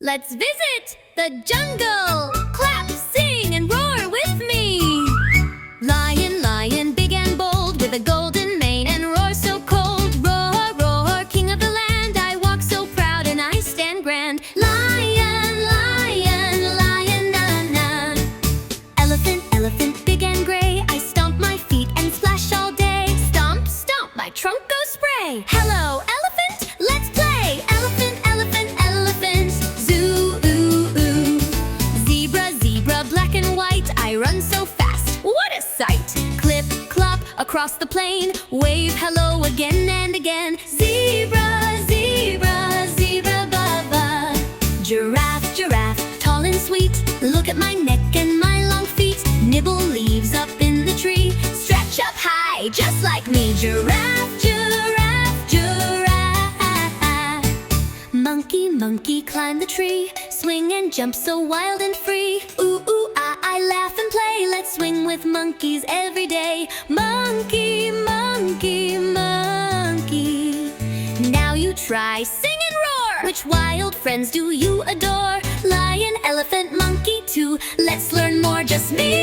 Let's visit the jungle. Clap, sing, and roar with me. Lion, lion, big and bold, with a golden mane and roar so cold. Roar, roar, king of the land, I walk so proud and I stand grand. Lion, lion, lion, na-na. Elephant, elephant, big and gray, I stomp my feet and splash all day. Stomp, stomp, my trunk goes spray. Hello, elephant, let's play. Elephant, elephant, elephant, zoo, ooh, ooh. Zebra, zebra, black and white, I run so fast, what a sight. Clip, clop, across the plain, wave hello again and again. Zebra, zebra, zebra, baba. Giraffe, giraffe, tall and sweet, look at my neck and my long feet. Nibble leaves up in the tree, stretch up high, just like me. Giraffe, giraffe, giraffe. Monkey, monkey, climb the tree, swing and jump so wild and free. Ooh, ooh, I laugh and play, let's swing with monkeys every day. Monkey, monkey, monkey. Now you try, sing and roar. Which wild friends do you adore? Lion, elephant, monkey too. Let's learn more, just me